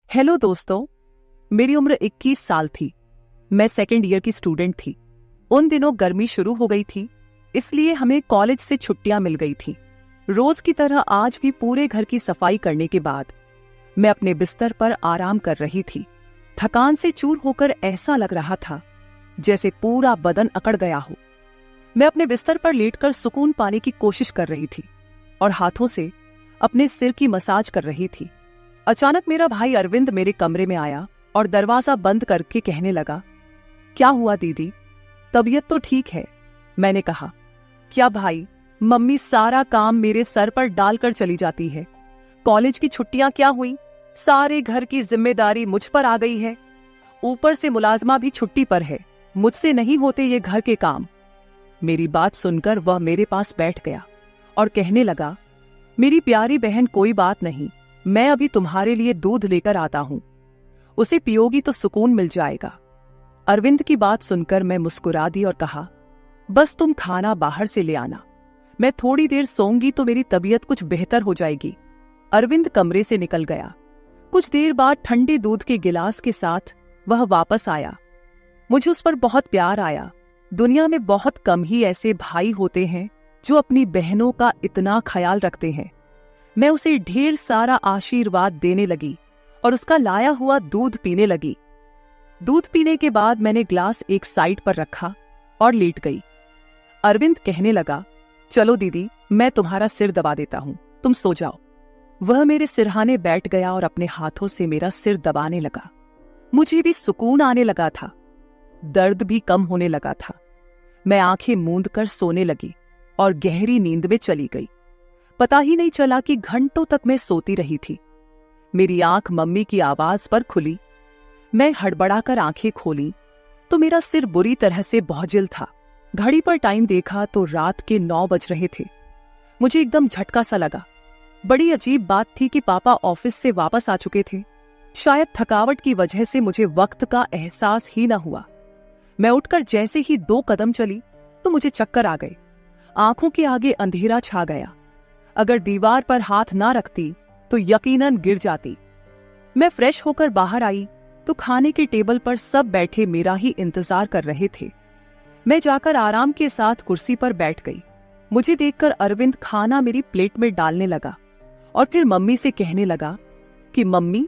Hello दोस्तों। मेरी उम्र 21 साल थी। मैं सेकेंड ईयर की स्टूडेंट थी। उन दिनों गर्मी शुरू हो गई थी, इसलिए हमें कॉलेज से छुट्टियां मिल गई थी। रोज की तरह आज भी पूरे घर की सफाई करने के बाद मैं अपने बिस्तर पर आराम कर रही थी। थकान से चूर होकर ऐसा लग रहा था जैसे पूरा बदन अकड़ गया हो। मैं अपने बिस्तर पर लेटकर सुकून पाने की कोशिश कर रही थी और हाथों से अपने सिर की मसाज कर रही थी। अचानक मेरा भाई अरविंद मेरे कमरे में आया और दरवाजा बंद करके कहने लगा, क्या हुआ दीदी, तबीयत तो ठीक है? मैंने कहा, क्या भाई, मम्मी सारा काम मेरे सर पर डालकर चली जाती है। कॉलेज की छुट्टियां क्या हुई, सारे घर की जिम्मेदारी मुझ पर आ गई है। ऊपर से मुलाजमा भी छुट्टी पर है, मुझसे नहीं होते ये घर के काम। मेरी बात सुनकर वह मेरे पास बैठ गया और कहने लगा, मेरी प्यारी बहन, कोई बात नहीं, मैं अभी तुम्हारे लिए दूध लेकर आता हूं, उसे पियोगी तो सुकून मिल जाएगा। अरविंद की बात सुनकर मैं मुस्कुरा दी और कहा, बस तुम खाना बाहर से ले आना, मैं थोड़ी देर सोऊंगी तो मेरी तबीयत कुछ बेहतर हो जाएगी। अरविंद कमरे से निकल गया। कुछ देर बाद ठंडे दूध के गिलास के साथ वह वापस आया। मुझे उस पर बहुत प्यार आया। दुनिया में बहुत कम ही ऐसे भाई होते हैं जो अपनी बहनों का इतना ख्याल रखते हैं। मैं उसे ढेर सारा आशीर्वाद देने लगी और उसका लाया हुआ दूध पीने लगी। दूध पीने के बाद मैंने ग्लास एक साइड पर रखा और लेट गई। अरविंद कहने लगा, चलो दीदी, मैं तुम्हारा सिर दबा देता हूं, तुम सो जाओ। वह मेरे सिरहाने बैठ गया और अपने हाथों से मेरा सिर दबाने लगा। मुझे भी सुकून आने लगा था, दर्द भी कम होने लगा था। मैं आंखें मूंद कर सोने लगी और गहरी नींद में चली गई। पता ही नहीं चला कि घंटों तक मैं सोती रही थी। मेरी आंख मम्मी की आवाज पर खुली। मैं हड़बड़ाकर आंखें खोली तो मेरा सिर बुरी तरह से बौझिल था। घड़ी पर टाइम देखा तो रात के 9 बज रहे थे। मुझे एकदम झटका सा लगा। बड़ी अजीब बात थी कि पापा ऑफिस से वापस आ चुके थे। शायद थकावट की वजह से मुझे वक्त का एहसास ही न हुआ। मैं उठकर जैसे ही 2 कदम चली तो मुझे चक्कर आ गए। आंखों के आगे अंधेरा छा गया। अगर दीवार पर हाथ ना रखती तो यकीनन गिर जाती। मैं फ्रेश होकर बाहर आई तो खाने के टेबल पर सब बैठे मेरा ही इंतजार कर रहे थे। मैं जाकर आराम के साथ कुर्सी पर बैठ गई। मुझे देखकर अरविंद खाना मेरी प्लेट में डालने लगा और फिर मम्मी से कहने लगा कि मम्मी,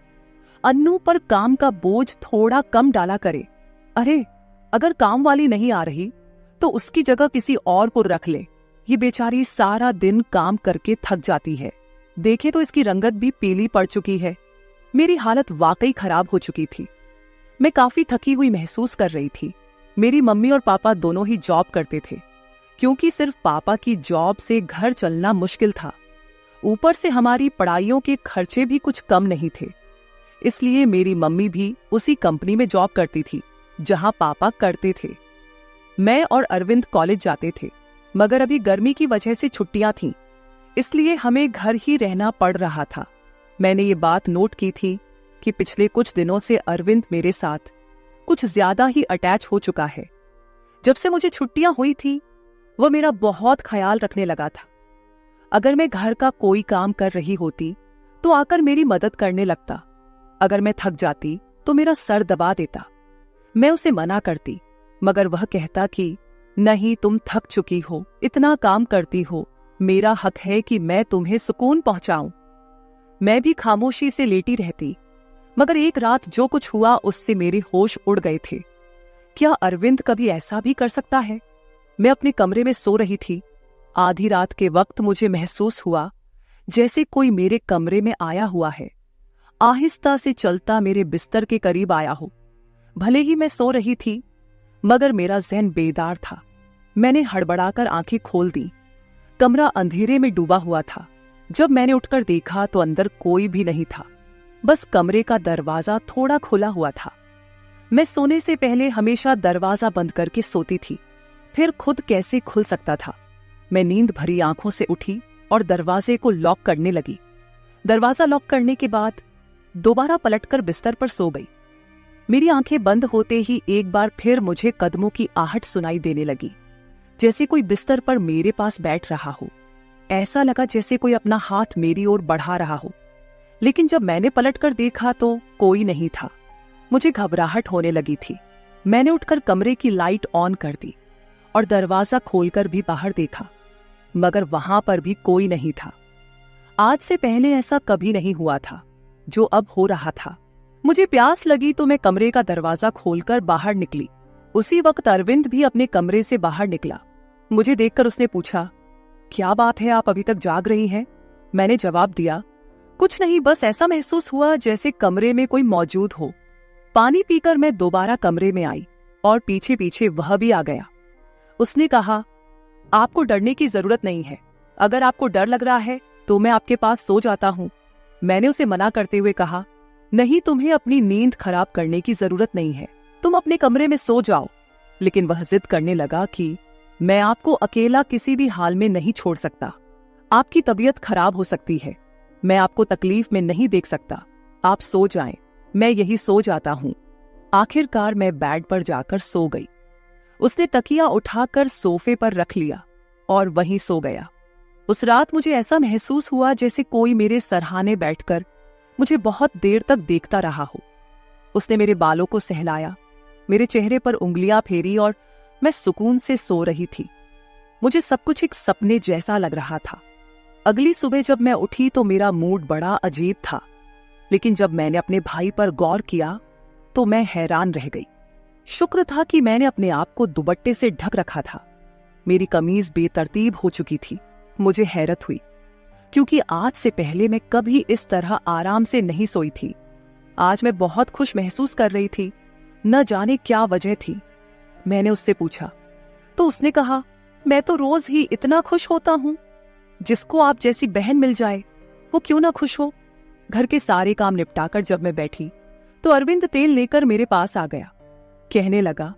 अन्नू पर काम का बोझ थोड़ा कम डाला करे। अरे, अगर काम वाली नहीं आ रही तो उसकी जगह किसी और को रख ले। ये बेचारी सारा दिन काम करके थक जाती है। देखे तो इसकी रंगत भी पीली पड़ चुकी है। मेरी हालत वाकई खराब हो चुकी थी। मैं काफी थकी हुई महसूस कर रही थी। मेरी मम्मी और पापा दोनों ही जॉब करते थे, क्योंकि सिर्फ पापा की जॉब से घर चलना मुश्किल था। ऊपर से हमारी पढ़ाइयों के खर्चे भी कुछ कम नहीं थे। इसलिए मेरी मम्मी भी उसी कंपनी में जॉब करती थी जहां पापा करते थे। मैं और अरविंद कॉलेज जाते थे, मगर अभी गर्मी की वजह से छुट्टियां थीं, इसलिए हमें घर ही रहना पड़ रहा था। मैंने ये बात नोट की थी कि पिछले कुछ दिनों से अरविंद मेरे साथ कुछ ज्यादा ही अटैच हो चुका है। जब से मुझे छुट्टियां हुई थी, वह मेरा बहुत ख्याल रखने लगा था। अगर मैं घर का कोई काम कर रही होती तो आकर मेरी मदद करने लगता। अगर मैं थक जाती तो मेरा सर दबा देता। मैं उसे मना करती, मगर वह कहता कि नहीं, तुम थक चुकी हो, इतना काम करती हो, मेरा हक है कि मैं तुम्हें सुकून पहुंचाऊं। मैं भी खामोशी से लेटी रहती, मगर एक रात जो कुछ हुआ उससे मेरे होश उड़ गए थे। क्या अरविंद कभी ऐसा भी कर सकता है? मैं अपने कमरे में सो रही थी। आधी रात के वक्त मुझे महसूस हुआ जैसे कोई मेरे कमरे में आया हुआ है। आहिस्ता से चलता मेरे बिस्तर के करीब आया हो। भले ही मैं सो रही थी, मगर मेरा ज़हन बेदार था। मैंने हड़बड़ाकर आंखें खोल दी। कमरा अंधेरे में डूबा हुआ था। जब मैंने उठकर देखा तो अंदर कोई भी नहीं था, बस कमरे का दरवाजा थोड़ा खुला हुआ था। मैं सोने से पहले हमेशा दरवाजा बंद करके सोती थी, फिर खुद कैसे खुल सकता था। मैं नींद भरी आंखों से उठी और दरवाजे को लॉक करने लगी। दरवाजा लॉक करने के बाद दोबारा पलटकर बिस्तर पर सो गई। मेरी आंखें बंद होते ही एक बार फिर मुझे कदमों की आहट सुनाई देने लगी, जैसे कोई बिस्तर पर मेरे पास बैठ रहा हो। ऐसा लगा जैसे कोई अपना हाथ मेरी ओर बढ़ा रहा हो। लेकिन जब मैंने पलटकर देखा तो कोई नहीं था। मुझे घबराहट होने लगी थी। मैंने उठकर कमरे की लाइट ऑन कर दी और दरवाजा खोलकर भी बाहर देखा, मगर वहां पर भी कोई नहीं था। आज से पहले ऐसा कभी नहीं हुआ था जो अब हो रहा था। मुझे प्यास लगी तो मैं कमरे का दरवाजा खोलकर बाहर निकली। उसी वक्त अरविंद भी अपने कमरे से बाहर निकला। मुझे देखकर उसने पूछा, क्या बात है, आप अभी तक जाग रही हैं? मैंने जवाब दिया, कुछ नहीं, बस ऐसा महसूस हुआ जैसे कमरे में कोई मौजूद हो। पानी पीकर मैं दोबारा कमरे में आई और पीछे पीछे वह भी आ गया। उसने कहा, आपको डरने की जरूरत नहीं है। अगर आपको डर लग रहा है तो मैं आपके पास सो जाता हूं। मैंने उसे मना करते हुए कहा, नहीं, तुम्हें अपनी नींद खराब करने की जरूरत नहीं है, तुम अपने कमरे में सो जाओ। लेकिन वह जिद करने लगा कि मैं आपको अकेला किसी भी हाल में नहीं छोड़ सकता। आपकी तबीयत खराब हो सकती है, मैं आपको तकलीफ में नहीं देख सकता। आप सो जाएं, मैं यही सो जाता हूं। आखिरकार मैं बेड पर जाकर सो गई। उसने तकिया उठाकर सोफे पर रख लिया और वहीं सो गया। उस रात मुझे ऐसा महसूस हुआ जैसे कोई मेरे सरहाने बैठकर मुझे बहुत देर तक देखता रहा हो। उसने मेरे बालों को सहलाया, मेरे चेहरे पर उंगलियां फेरी और मैं सुकून से सो रही थी। मुझे सब कुछ एक सपने जैसा लग रहा था। अगली सुबह जब मैं उठी तो मेरा मूड बड़ा अजीब था, लेकिन जब मैंने अपने भाई पर गौर किया तो मैं हैरान रह गई। शुक्र था कि मैंने अपने आप को दुपट्टे से ढक रखा था। मेरी कमीज बेतरतीब हो चुकी थी। मुझे हैरत हुई, क्योंकि आज से पहले मैं कभी इस तरह आराम से नहीं सोई थी। आज मैं बहुत खुश महसूस कर रही थी, न जाने क्या वजह थी। मैंने उससे पूछा तो उसने कहा, मैं तो रोज ही इतना खुश होता हूं। जिसको आप जैसी बहन मिल जाए वो क्यों ना खुश हो। घर के सारे काम निपटाकर जब मैं बैठी तो अरविंद तेल लेकर मेरे पास आ गया। कहने लगा,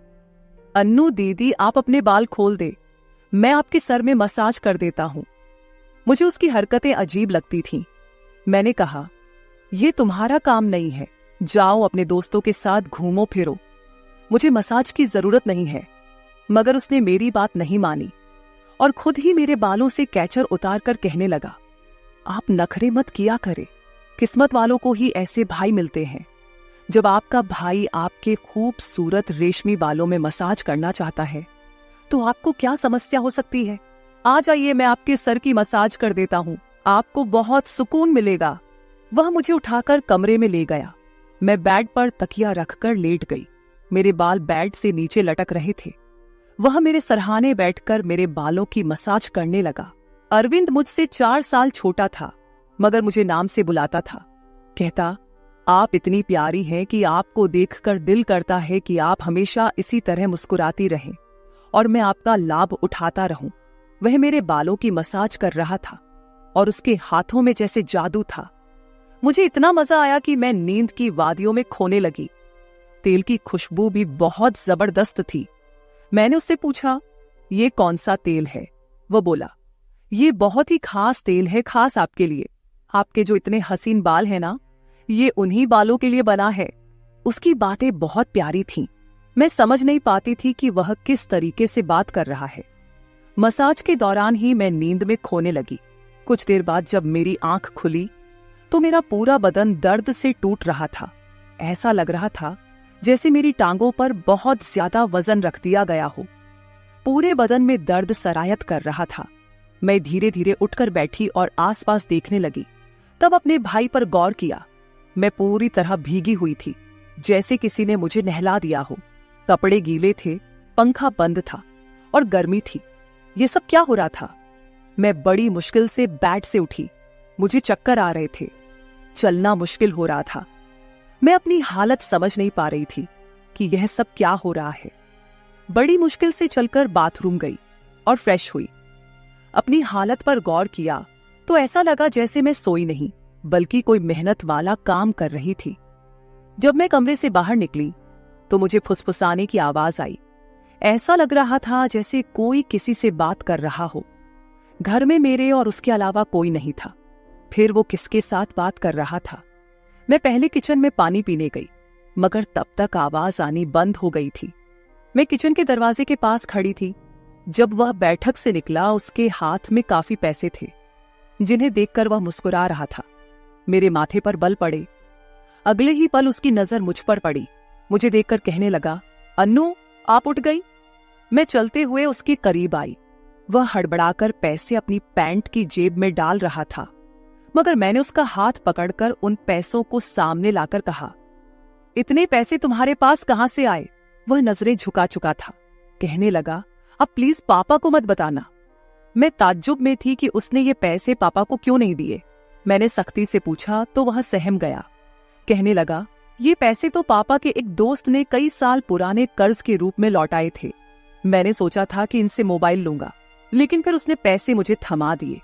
अन्नू दीदी, आप अपने बाल खोल दे, मैं आपके सर में मसाज कर देता हूं। मुझे उसकी हरकतें अजीब लगती थीं। मैंने कहा, यह तुम्हारा काम नहीं है, जाओ अपने दोस्तों के साथ घूमो फिरो, मुझे मसाज की जरूरत नहीं है। मगर उसने मेरी बात नहीं मानी और खुद ही मेरे बालों से कैचर उतारकर कहने लगा, आप नखरे मत किया करे, किस्मत वालों को ही ऐसे भाई मिलते हैं। जब आपका भाई आपके खूबसूरत रेशमी बालों में मसाज करना चाहता है तो आपको क्या समस्या हो सकती है। आ जाइए, मैं आपके सर की मसाज कर देता हूं, आपको बहुत सुकून मिलेगा। वह मुझे उठाकर कमरे में ले गया। मैं बेड पर तकिया रखकर लेट गई। मेरे बाल बेड से नीचे लटक रहे थे। वह मेरे सरहाने बैठकर मेरे बालों की मसाज करने लगा। अरविंद मुझसे 4 साल छोटा था, मगर मुझे नाम से बुलाता था। कहता, आप इतनी प्यारी हैं कि आपको देखकर दिल करता है कि आप हमेशा इसी तरह मुस्कुराती रहें और मैं आपका लाभ उठाता रहूं। वह मेरे बालों की मसाज कर रहा था और उसके हाथों में जैसे जादू था। मुझे इतना मजा आया कि मैं नींद की वादियों में खोने लगी। तेल की खुशबू भी बहुत जबरदस्त थी। मैंने उससे पूछा, ये कौन सा तेल है? वो बोला, ये बहुत ही खास तेल है, खास आपके लिए। आपके जो इतने हसीन बाल हैं ना, ये उन्हीं बालों के लिए बना है। उसकी बातें बहुत प्यारी थीं। मैं समझ नहीं पाती थी कि वह किस तरीके से बात कर रहा है। मसाज के दौरान ही मैं नींद में खोने लगी। कुछ देर बाद जब मेरी आंख खुली तो मेरा पूरा बदन दर्द से टूट रहा था। ऐसा लग रहा था जैसे मेरी टांगों पर बहुत ज्यादा वजन रख दिया गया हो। पूरे बदन में दर्द सरायत कर रहा था। मैं धीरे धीरे उठकर बैठी और आसपास देखने लगी। तब अपने भाई पर गौर किया। मैं पूरी तरह भीगी हुई थी, जैसे किसी ने मुझे नहला दिया हो। कपड़े गीले थे, पंखा बंद था और गर्मी थी। ये सब क्या हो रहा था? मैं बड़ी मुश्किल से बेड से उठी। मुझे चक्कर आ रहे थे, चलना मुश्किल हो रहा था। मैं अपनी हालत समझ नहीं पा रही थी कि यह सब क्या हो रहा है। बड़ी मुश्किल से चलकर बाथरूम गई और फ्रेश हुई। अपनी हालत पर गौर किया तो ऐसा लगा जैसे मैं सोई नहीं, बल्कि कोई मेहनत वाला काम कर रही थी। जब मैं कमरे से बाहर निकली तो मुझे फुसफुसाने की आवाज आई। ऐसा लग रहा था जैसे कोई किसी से बात कर रहा हो। घर में मेरे और उसके अलावा कोई नहीं था। फिर वो किसके साथ बात कर रहा था? मैं पहले किचन में पानी पीने गई, मगर तब तक आवाज आनी बंद हो गई थी। मैं किचन के दरवाजे के पास खड़ी थी। जब वह बैठक से निकला, उसके हाथ में काफी पैसे थे, जिन्हें देखकर वह मुस्कुरा रहा था। मेरे माथे पर बल पड़े। अगले ही पल उसकी नजर मुझ पर पड़ी। मुझे देखकर कहने लगा, अन्नू आप उठ गई। मैं चलते हुए उसके करीब आई। वह हड़बड़ाकर पैसे अपनी पैंट की जेब में डाल रहा था, मगर मैंने उसका हाथ पकड़कर उन पैसों को सामने लाकर कहा, इतने पैसे तुम्हारे पास कहां से आए? वह नजरें झुका चुका था। कहने लगा, अब प्लीज पापा को मत बताना। मैं ताज्जुब में थी कि उसने ये पैसे पापा को क्यों नहीं दिए। मैंने सख्ती से पूछा तो वह सहम गया। कहने लगा, ये पैसे तो पापा के एक दोस्त ने कई साल पुराने कर्ज के रूप में लौटाए थे। मैंने सोचा था कि इनसे मोबाइल लूंगा, लेकिन फिर उसने पैसे मुझे थमा दिए।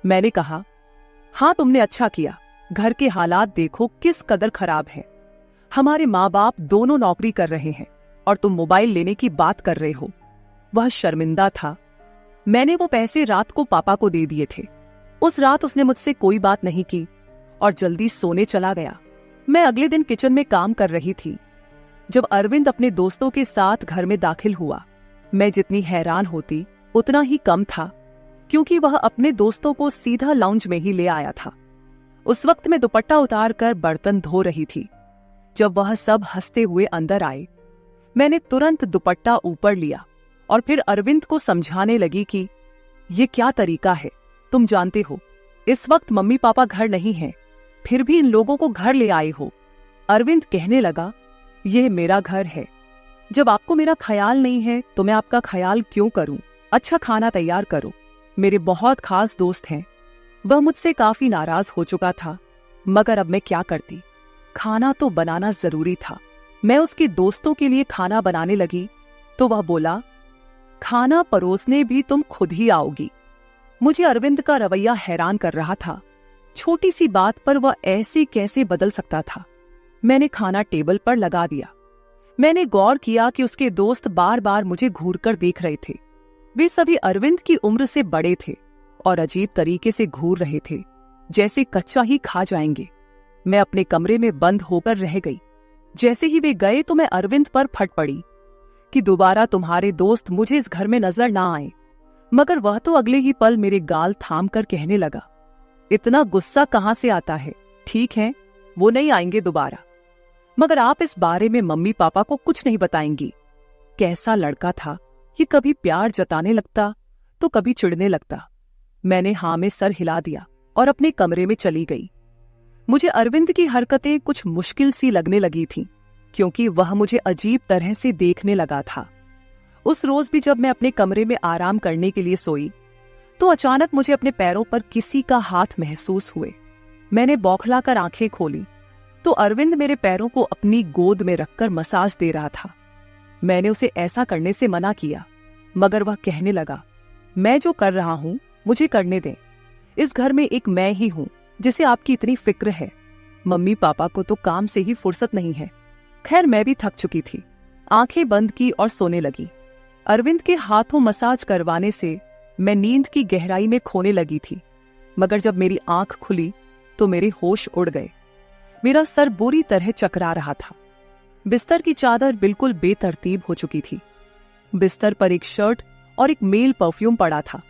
मैंने कहा, हाँ तुमने अच्छा किया। घर के हालात देखो किस कदर खराब है। हमारे माँ बाप दोनों नौकरी कर रहे हैं और तुम मोबाइल लेने की बात कर रहे हो। वह शर्मिंदा था। मैंने वो पैसे रात को पापा को दे दिए थे। उस रात उसने मुझसे कोई बात नहीं की और जल्दी सोने चला गया। मैं अगले दिन किचन में काम कर रही थी जब अरविंद अपने दोस्तों के साथ घर में दाखिल हुआ। मैं जितनी हैरान होती उतना ही कम था, क्योंकि वह अपने दोस्तों को सीधा लाउंज में ही ले आया था। उस वक्त मैं दुपट्टा उतारकर बर्तन धो रही थी। जब वह सब हंसते हुए अंदर आए, मैंने तुरंत दुपट्टा ऊपर लिया और फिर अरविंद को समझाने लगी कि ये क्या तरीका है, तुम जानते हो इस वक्त मम्मी पापा घर नहीं हैं, फिर भी इन लोगों को घर ले आए हो। अरविंद कहने लगा, यह मेरा घर है। जब आपको मेरा ख्याल नहीं है तो मैं आपका ख्याल क्यों करूं? अच्छा खाना तैयार करो। मेरे बहुत खास दोस्त हैं। वह मुझसे काफी नाराज हो चुका था, मगर अब मैं क्या करती? खाना तो बनाना जरूरी था। मैं उसके दोस्तों के लिए खाना बनाने लगी तो वह बोला, खाना परोसने भी तुम खुद ही आओगी। मुझे अरविंद का रवैया हैरान कर रहा था। छोटी सी बात पर वह ऐसे कैसे बदल सकता था। मैंने खाना टेबल पर लगा दिया। मैंने गौर किया कि उसके दोस्त बार बार मुझे घूरकर देख रहे थे। वे सभी अरविंद की उम्र से बड़े थे और अजीब तरीके से घूर रहे थे, जैसे कच्चा ही खा जाएंगे। मैं अपने कमरे में बंद होकर रह गई। जैसे ही वे गए तो मैं अरविंद पर फट पड़ी कि दोबारा तुम्हारे दोस्त मुझे इस घर में नजर ना आए। मगर वह तो अगले ही पल मेरे गाल थाम कर कहने लगा, इतना गुस्सा कहां से आता है? ठीक है, वो नहीं आएंगे दोबारा, मगर आप इस बारे में मम्मी पापा को कुछ नहीं बताएंगी। कैसा लड़का था ये, कभी प्यार जताने लगता तो कभी चिढ़ने लगता। मैंने हाँ में सर हिला दिया और अपने कमरे में चली गई। मुझे अरविंद की हरकतें कुछ मुश्किल सी लगने लगी थीं, क्योंकि वह मुझे अजीब तरह से देखने लगा था। उस रोज भी जब मैं अपने कमरे में आराम करने के लिए सोई तो अचानक मुझे अपने पैरों पर किसी का हाथ महसूस हुए। मैंने बौखलाकर आंखें खोली तो अरविंद मेरे पैरों को अपनी गोद में रखकर मसाज दे रहा था। मैंने उसे ऐसा करने से मना किया, मगर वह कहने लगा, मैं जो कर रहा हूं मुझे करने दें। इस घर में एक मैं ही हूं जिसे आपकी इतनी फिक्र है। मम्मी पापा को तो काम से ही फुर्सत नहीं है। खैर मैं भी थक चुकी थी। आंखें बंद की और सोने लगी। अरविंद के हाथों मसाज करवाने से मैं नींद की गहराई में खोने लगी थी, मगर जब मेरी आंख खुली तो मेरे होश उड़ गए। मेरा सर बुरी तरह चकरा रहा था। बिस्तर की चादर बिल्कुल बेतरतीब हो चुकी थी। बिस्तर पर एक शर्ट और एक मेल परफ्यूम पड़ा था।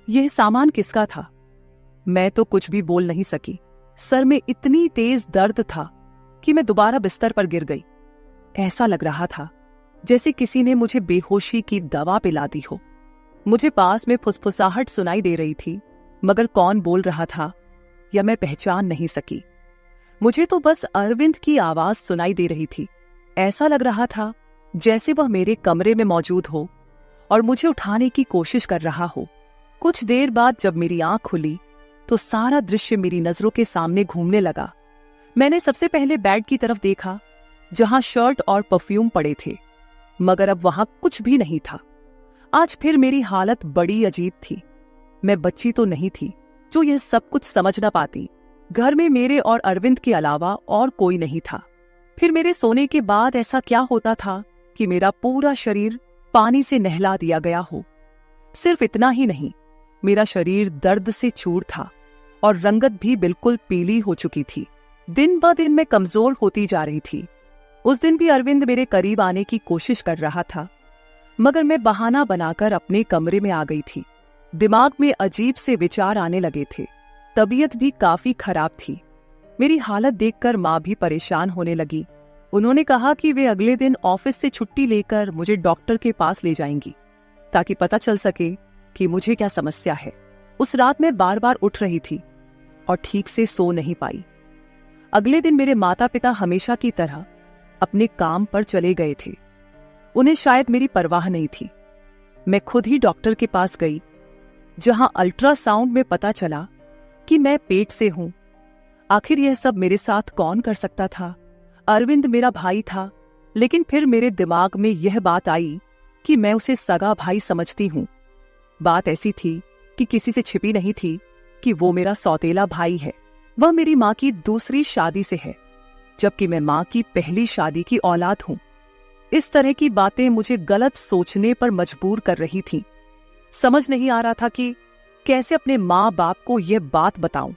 यह सामान किसका था? मैं तो कुछ भी बोल नहीं सकी। सर में इतनी तेज दर्द था कि मैं दोबारा बिस्तर पर गिर गई। ऐसा लग रहा था जैसे किसी ने मुझे बेहोशी की दवा पिला दी हो। मुझे पास में फुसफुसाहट सुनाई दे रही थी, मगर कौन बोल रहा था या मैं पहचान नहीं सकी। मुझे तो बस अरविंद की आवाज सुनाई दे रही थी। ऐसा लग रहा था जैसे वह मेरे कमरे में मौजूद हो और मुझे उठाने की कोशिश कर रहा हो। कुछ देर बाद जब मेरी आंख खुली तो सारा दृश्य मेरी नजरों के सामने घूमने लगा। मैंने सबसे पहले बेड की तरफ देखा, जहां शर्ट और परफ्यूम पड़े थे, मगर अब वहां कुछ भी नहीं था। आज फिर मेरी हालत बड़ी अजीब थी। मैं बच्ची तो नहीं थी जो यह सब कुछ समझ ना पाती। घर में मेरे और अरविंद के अलावा और कोई नहीं था। फिर मेरे सोने के बाद ऐसा क्या होता था कि मेरा पूरा शरीर पानी से नहला दिया गया हो। सिर्फ इतना ही नहीं, मेरा शरीर दर्द से चूर था और रंगत भी बिल्कुल पीली हो चुकी थी। दिन ब दिन मैं कमजोर होती जा रही थी। उस दिन भी अरविंद मेरे करीब आने की कोशिश कर रहा था, मगर मैं बहाना बनाकर अपने कमरे में आ गई थी। दिमाग में अजीब से विचार आने लगे थे। तबीयत भी काफी खराब थी। मेरी हालत देखकर माँ भी परेशान होने लगी। उन्होंने कहा कि वे अगले दिन ऑफिस से छुट्टी लेकर मुझे डॉक्टर के पास ले जाएंगी ताकि पता चल सके कि मुझे क्या समस्या है। उस रात मैं बार बार उठ रही थी और ठीक से सो नहीं पाई। अगले दिन मेरे माता पिता हमेशा की तरह अपने काम पर चले गए थे। उन्हें शायद मेरी परवाह नहीं थी। मैं खुद ही डॉक्टर के पास गई, जहां अल्ट्रासाउंड में पता चला कि मैं पेट से हूं। आखिर यह सब मेरे साथ कौन कर सकता था? अरविंद मेरा भाई था, लेकिन फिर मेरे दिमाग में यह बात आई कि मैं उसे सगा भाई समझती हूं। बात ऐसी थी कि किसी से छिपी नहीं थी कि वो मेरा सौतेला भाई है। वह मेरी माँ की दूसरी शादी से है, जबकि मैं माँ की पहली शादी की औलाद हूं। इस तरह की बातें मुझे गलत सोचने पर मजबूर कर रही थीं। समझ नहीं आ रहा था कि कैसे अपने माँ बाप को यह बात बताऊं।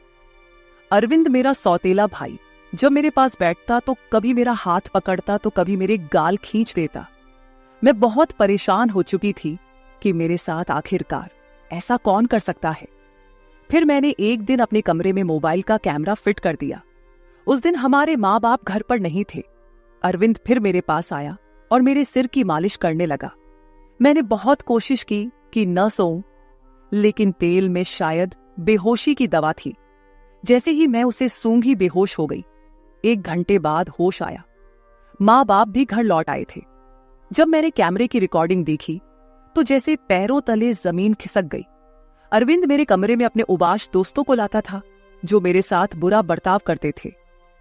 अरविंद मेरा सौतेला भाई जब मेरे पास बैठता तो कभी मेरा हाथ पकड़ता तो कभी मेरे गाल खींच देता। मैं बहुत परेशान हो चुकी थी कि मेरे साथ आखिरकार ऐसा कौन कर सकता है। फिर मैंने एक दिन अपने कमरे में मोबाइल का कैमरा फिट कर दिया। उस दिन हमारे माँ बाप घर पर नहीं थे। अरविंद फिर मेरे पास आया और मेरे सिर की मालिश करने लगा। मैंने बहुत कोशिश की कि न सोऊं, लेकिन तेल में शायद बेहोशी की दवा थी। जैसे ही मैं उसे सूंघी बेहोश हो गई। 1 घंटे बाद होश आया। माँ बाप भी घर लौट आए थे। जब मैंने कैमरे की रिकॉर्डिंग देखी तो जैसे पैरों तले जमीन खिसक गई। अरविंद मेरे कमरे में अपने उबाश दोस्तों को लाता था जो मेरे साथ बुरा बर्ताव करते थे।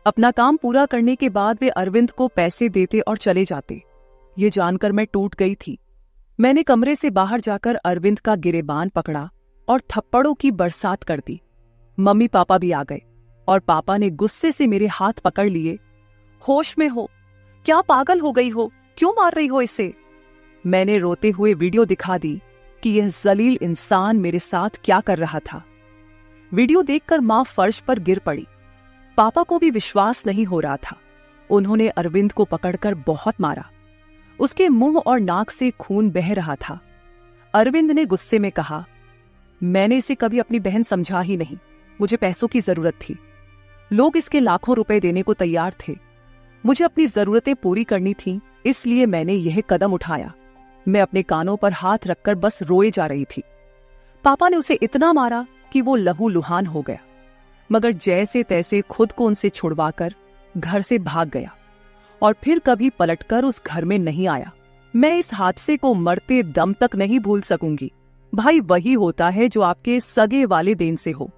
अपना काम पूरा करने के बाद वे अरविंद को पैसे देते और चले जाते। ये जानकर मैं टूट गई थी। मैंने कमरे से बाहर जाकर अरविंद का गिरेबान पकड़ा और थप्पड़ों की बरसात कर दी। मम्मी पापा भी आ गए और पापा ने गुस्से से मेरे हाथ पकड़ लिए। होश में हो? क्या पागल हो गई हो? क्यों मार रही हो इसे? मैंने रोते हुए वीडियो दिखा दी कि यह जलील इंसान मेरे साथ क्या कर रहा था। वीडियो देखकर मां फर्श पर गिर पड़ी। पापा को भी विश्वास नहीं हो रहा था। उन्होंने अरविंद को पकड़कर बहुत मारा। उसके मुंह और नाक से खून बह रहा था। अरविंद ने गुस्से में कहा, मैंने इसे कभी अपनी बहन समझा ही नहीं। मुझे पैसों की जरूरत थी। लोग इसके लाखों रुपए देने को तैयार थे। मुझे अपनी जरूरतें पूरी करनी थी, इसलिए मैंने यह कदम उठाया। मैं अपने कानों पर हाथ रखकर बस रोए जा रही थी। पापा ने उसे इतना मारा कि वो लहूलुहान हो गया, मगर जैसे तैसे खुद को उनसे छुड़वाकर घर से भाग गया और फिर कभी पलटकर उस घर में नहीं आया। मैं इस हादसे को मरते दम तक नहीं भूल सकूंगी। भाई वही होता है जो आपके सगे वालिदैन से हो।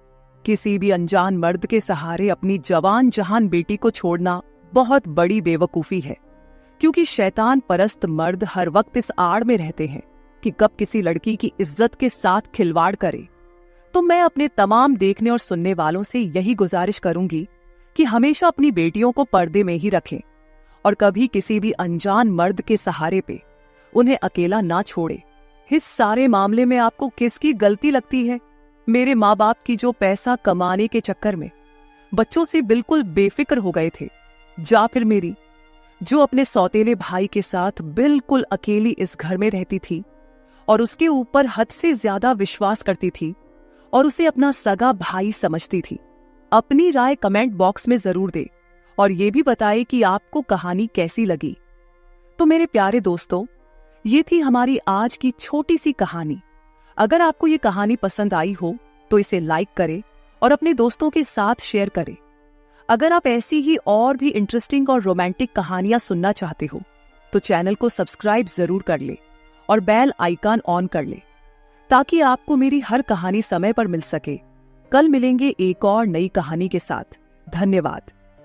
किसी भी अनजान मर्द के सहारे अपनी जवान जहान बेटी को छोड़ना बहुत बड़ी बेवकूफी है, क्योंकि शैतान परस्त मर्द हर वक्त इस आड़ में रहते हैं कि कब किसी लड़की की इज्जत के साथ खिलवाड़ करे। तो मैं अपने तमाम देखने और सुनने वालों से यही गुजारिश करूंगी कि हमेशा अपनी बेटियों को पर्दे में ही रखें और कभी किसी भी अनजान मर्द के सहारे पे उन्हें अकेला ना छोड़े। इस सारे मामले में आपको किसकी गलती लगती है? मेरे माँ बाप की, जो पैसा कमाने के चक्कर में बच्चों से बिल्कुल बेफिक्र हो गए थे, या फिर मेरी, जो अपने सौतेले भाई के साथ बिल्कुल अकेली इस घर में रहती थी और उसके ऊपर हद से ज्यादा विश्वास करती थी और उसे अपना सगा भाई समझती थी? अपनी राय कमेंट बॉक्स में जरूर दे और ये भी बताए कि आपको कहानी कैसी लगी। तो मेरे प्यारे दोस्तों, ये थी हमारी आज की छोटी सी कहानी। अगर आपको ये कहानी पसंद आई हो तो इसे लाइक करें और अपने दोस्तों के साथ शेयर करें। अगर आप ऐसी ही और भी इंटरेस्टिंग और रोमांटिक कहानियां सुनना चाहते हो तो चैनल को सब्सक्राइब जरूर कर ले और बेल आइकन ऑन कर ले, ताकि आपको मेरी हर कहानी समय पर मिल सके। कल मिलेंगे एक और नई कहानी के साथ। धन्यवाद।